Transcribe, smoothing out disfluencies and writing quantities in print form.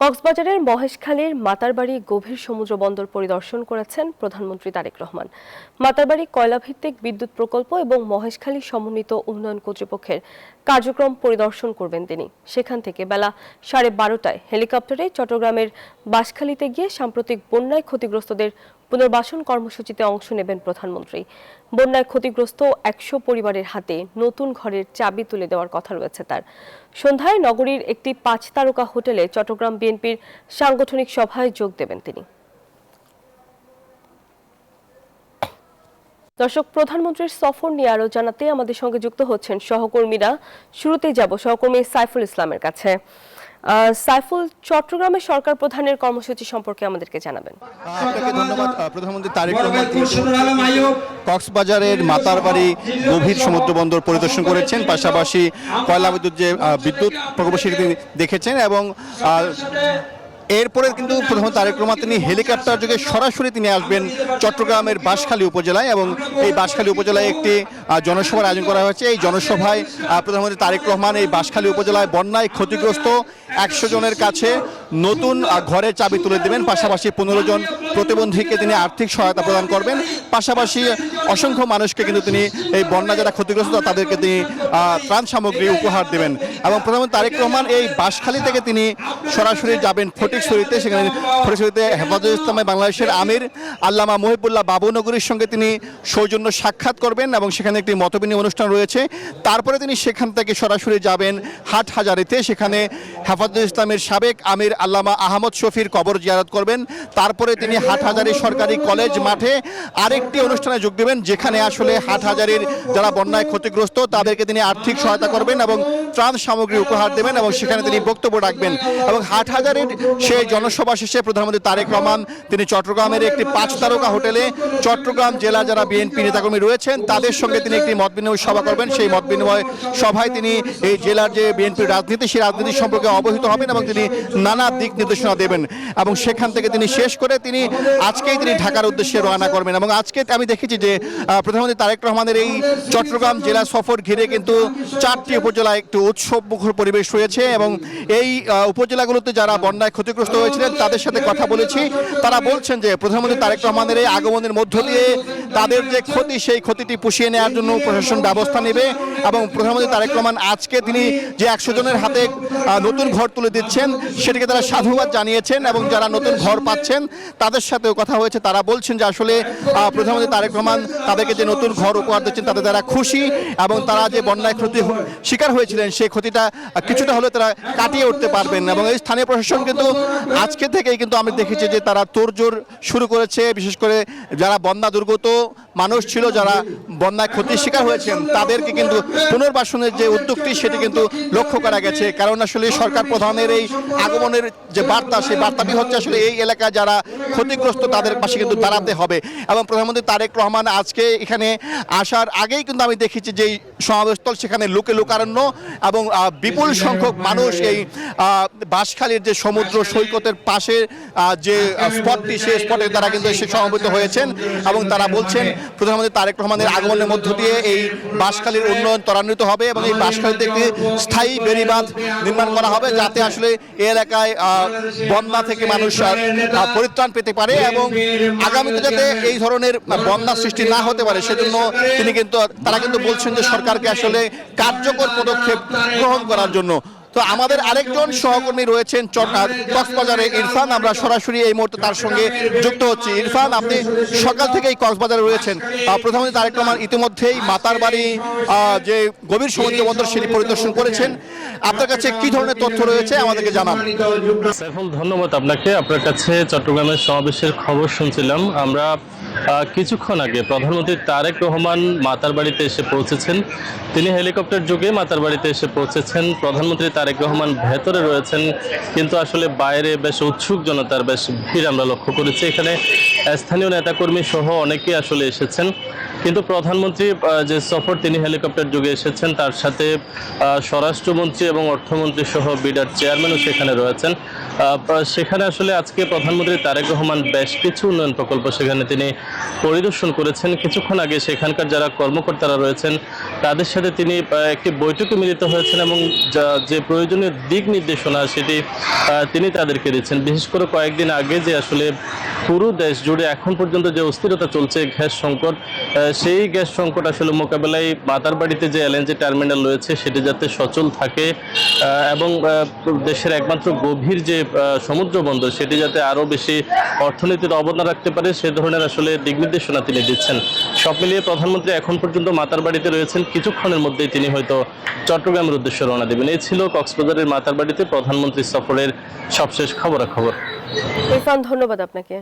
কক্সবাজারের মহেশখালীর মাতারবাড়ি গভীর সমুদ্র বন্দর পরিদর্শন করেছেন প্রধানমন্ত্রী তারেক রহমান। মাতারবাড়ি কয়লাভিত্তিক বিদ্যুৎ প্রকল্প এবং মহেশখালী সমন্বিত উন্নয়ন কর্তৃপক্ষের কার্যক্রম পরিদর্শন করবেন তিনি। সেখান থেকে বেলা 12:30টায় হেলিকপ্টারে চট্টগ্রামের বাঁশখালীতে গিয়ে সাম্প্রতিক বন্যায় ক্ষতিগ্রস্তদের পুনর্বাসন কর্মসূচিতে অংশ নেবেন প্রধানমন্ত্রী। বন্যায় ক্ষতিগ্রস্ত 100 পরিবারের হাতে নতুন ঘরের চাবি তুলে দেওয়ার কথা রয়েছে তার। সন্ধ্যায় নগরীর একটি 5 তারকা হোটেলে চট্টগ্রাম বিএনপির সাংগঠনিক সভায় যোগ দেবেন তিনি। দর্শক, প্রধানমন্ত্রীর সফর নিয়ে আরো জানাতে আমাদের সঙ্গে যুক্ত হচ্ছেন সহকর্মীরা। শুরুতেই যাব সহকর্মী সাইফুল ইসলামের কাছে। সাইফুল, চট্টগ্রামের সরকার প্রধানের কর্মসূচি সম্পর্কে আমাদেরকে জানাবেন। আপনাকে ধন্যবাদ। প্রধানমন্ত্রী তারেক রহমান কক্সবাজারের মাতারবাড়ি গভীর সমুদ্র বন্দর পরিদর্শন করেছেন, পাশাপাশি কয়লা বিদ্যুৎ যে বিদ্যুৎ প্রকল্প সেটি দেখেছেন এবং এরপরে কিন্তু প্রধানমন্ত্রী তারেক রহমান তিনি হেলিকপ্টার যোগে সরাসরি তিনি আসবেন চট্টগ্রামের বাঁশখালী উপজেলায় এবং এই বাঁশখালী উপজেলায় একটি জনসভার আয়োজন করা হয়েছে। এই জনসভায় প্রধানমন্ত্রী তারেক রহমান এই বাঁশখালী উপজেলায় বন্যায় ক্ষতিগ্রস্ত 100 জনের কাছে নতুন ঘরের চাবি তুলে দেবেন, পাশাপাশি 15 জন প্রতিবন্ধীকে তিনি আর্থিক সহায়তা প্রদান করবেন, পাশাপাশি অসংখ্য মানুষকে কিন্তু তিনি এই বন্যা যারা ক্ষতিগ্রস্ত তাদেরকে তিনি ত্রাণ সামগ্রী উপহার দেবেন। এবং প্রধানমন্ত্রী তারেক রহমান এই বাঁশখালী থেকে তিনি সরাসরি যাবেন ফটিকছড়িতে। সেখানে ফটিকছড়িতে হেফাজতে ইসলামে বাংলাদেশের আমির আল্লামা মহিবুল্লাহ বাবুনগরীর সঙ্গে তিনি সৌজন্য সাক্ষাৎ করবেন এবং সেখানে একটি মতবিনিময় অনুষ্ঠান রয়েছে। তারপরে তিনি সেখান থেকে সরাসরি যাবেন হাটহাজারীতে, সেখানে হেফাজতে ইসলামের সাবেক আমির আল্লামা আহমদ শফির কবর জিয়ারত করবেন। তারপরে তিনি হাটহাজারী সরকারি কলেজ মাঠে আরেকটি অনুষ্ঠানে যোগ দেবেন, যেখানে আসলে হাটহাজারীর যারা বন্যায় ক্ষতিগ্রস্ত তাদেরকে তিনি আর্থিক সহায়তা করবেন এবং ত্রাণ সামগ্রী উপহার দেবেন এবং সেখানে তিনি বক্তব্য রাখবেন। এবং হাটহাজারীর সেই জনসভা শেষে প্রধানমন্ত্রী তারেক রহমান তিনি চট্টগ্রামের একটি 5 তারকা হোটেলে চট্টগ্রাম জেলা যারা বিএনপি নেতাকর্মী রয়েছেন তাদের সঙ্গে তিনি একটি মত বিনিময় সভা করবেন। সেই মত বিনিময় সভায় তিনি এই জেলার যে বিএনপির রাজনীতি সেই রাজনীতি সম্পর্কে অবহিত হবেন এবং তিনি নানা দিক নির্দেশনা দেবেন এবং সেখান থেকে তিনি শেষ করে তিনি আজকেই তিনি ঢাকার উদ্দেশ্যে রওনা করবেন। এবং আজকে আমি দেখেছি যে প্রধানমন্ত্রী তারেক রহমানের এই চট্টগ্রাম জেলা সফর ঘিরে কিন্তু 4টি উপজেলায় একটু উৎসবমুখর পরিবেশ রয়েছে এবং এই উপজেলাগুলোতে যারা বন্যায় ক্ষতিগ্রস্ত হয়েছিলেন তাদের সাথে কথা বলেছি। তারা বলছেন যে প্রধানমন্ত্রী তারেক রহমানের এই আগমনের মধ্য দিয়ে তাদের যে ক্ষতি সেই ক্ষতিটি পুষিয়ে নেওয়ার জন্য প্রশাসন ব্যবস্থা নেবে এবং প্রধানমন্ত্রী তারেক রহমান আজকে তিনি যে 100 জনের হাতে নতুন ঘর তুলে দিচ্ছেন সেটিকে তারা সাধুবাদ জানিয়েছেন এবং যারা নতুন ঘর পাচ্ছেন তাদের সাথেও কথা হয়েছে। তারা বলছেন যে আসলে প্রধানমন্ত্রী তারেক রহমান তাদেরকে যে নতুন ঘর উপহার দিচ্ছেন তাদের তারা খুশি এবং তারা যে বন্যায় ক্ষতি শিকার হয়েছিলেন সেই ক্ষতিটা কিছুটা হলে তারা কাটিয়ে উঠতে পারবেন। এবং এই স্থানীয় প্রশাসন কিন্তু আজকে থেকেই কিন্তু আমি দেখেছি যে তারা তোড়জোড় শুরু করেছে, বিশেষ করে যারা বন্যা দুর্গত মানুষ ছিল যারা বন্যায় ক্ষতির শিকার হয়েছেন তাদেরকে কিন্তু পুনর্বাসনের যে উদ্যোগটি সেটি কিন্তু লক্ষ্য করা গেছে। কারণ আসলে সরকার প্রধানের এই আগমনের যে বার্তা সেই বার্তাটি হচ্ছে আসলে এই এলাকায় যারা ক্ষতিগ্রস্ত তাদের পাশে কিন্তু দাঁড়াতে হবে। এবং প্রধানমন্ত্রী তারেক রহমান আজকে এখানে আসার আগেই কিন্তু আমি দেখেছি যে সমাবেশস্থল সেখানে লোকে লোকারণ্য এবং বিপুল সংখ্যক মানুষ এই বাঁশখালীর যে সমুদ্র সৈকতের পাশে যে স্পটটি সেই স্পটে তারা কিন্তু এসে সমবেত হয়েছেন এবং তারা বলছেন প্রধানমন্ত্রী তারেক রহমানের আগমনের মধ্য দিয়ে এই বাঁশখালীর উন্নয়ন ত্বরান্বিত হবে এবং এই বাঁশখালীতে একটি স্থায়ী বেড়িবাঁধ নির্মাণ করা হবে যাতে আসলে এই এলাকায় বন্যা থেকে মানুষ পরিত্রাণ পেতে পারে এবং আগামীতে যাতে এই ধরনের বন্যা সৃষ্টি না হতে পারে সেজন্য তারা কিন্তু বলছেন যে সরকারকে আসলে কার্যকর পদক্ষেপ গ্রহণ করার জন্য। তো আমাদের আরেকজন সহকর্মী রয়েছেন কক্সবাজারে ইরফান, আমরা সরাসরি এই মুহূর্তে তার সঙ্গে যুক্ত হচ্ছি। ইরফান, আপনি সকাল থেকেই কক্সবাজারে রয়েছেন, প্রধানমন্ত্রী তারেক রহমান ইতিমধ্যেই মাতারবাড়ি যে গভীর সমুদ্র বন্দর সেটি পরিদর্শন করেছেন, আপনার কাছে কি ধরনের তথ্য রয়েছে আমাদেরকে জানান। সাইফুল, ধন্যবাদ আপনাকে। আপনার কাছে চট্টগ্রামের সমাবেশের খবর শুনছিলাম। আমরা কিছুক্ষণ আগে প্রধানমন্ত্রী তারেক রহমান মাতারবাড়িতে এসে পৌঁছেছেন। তিনি হেলিকপ্টার যোগে মাতারবাড়িতে এসে পৌঁছেছেন। প্রধানমন্ত্রী তারেক রহমান ভেতরে রয়েছেন, কিন্তু আসলে বাইরে বেশ উৎসুক জনতার বেশ ভিড় আমরা লক্ষ্য করেছি। এখানে স্থানীয় নেতাকর্মী সহ অনেকেই আসলে এসেছেন, কিন্তু প্রধানমন্ত্রী যে সফর তিনি হেলিকপ্টার যোগে এসেছেন তার সাথে স্বরাষ্ট্রমন্ত্রী এবং অর্থমন্ত্রী সহ বিডার চেয়ারম্যানও সেখানে রয়েছেন। সেখানে আসলে আজকে প্রধানমন্ত্রী তারেক রহমান বেশ কিছু উন্নয়ন প্রকল্প সেখানে তিনি পরিদর্শন করেছেন। কিছুক্ষণ আগে সেখানকার যারা কর্মকর্তারা রয়েছেন তাদের সাথে তিনি একটি বৈঠকে মিলিত হয়েছেন এবং যে প্রয়োজনীয় দিক নির্দেশনা সেটি তিনি তাদেরকে দিচ্ছেন। বিশেষ করে কয়েকদিন আগে যে আসলে পুরো দেশ জুড়ে এখন পর্যন্ত যে অস্থিরতা চলছে গ্যাস সংকট, সেই গ্যাস সংকট আসলে মোকাবেলায় মাতারবাড়িতে যে এলএনজি টার্মিনাল রয়েছে সেটি যাতে সচল থাকে এবং দেশের একমাত্র গভীর যে সমুদ্র বন্দর সেটি যাতে আরও বেশি অর্থনীতির অবদান রাখতে পারে, সে ধরনের আসলে দিক নির্দেশনা তিনি দিচ্ছেন। সব মিলিয়ে প্রধানমন্ত্রী এখন পর্যন্ত মাতারবাড়িতে রয়েছেন, কিছুক্ষণের মধ্যেই তিনি হয়তো চট্টগ্রামের উদ্দেশ্যে রওনা দেবেন। এই ছিল কক্সবাজারের মাতারবাড়িতে প্রধানমন্ত্রী সফরের সবশেষ খবরাখবর। ইরফান, ধন্যবাদ আপনাকে।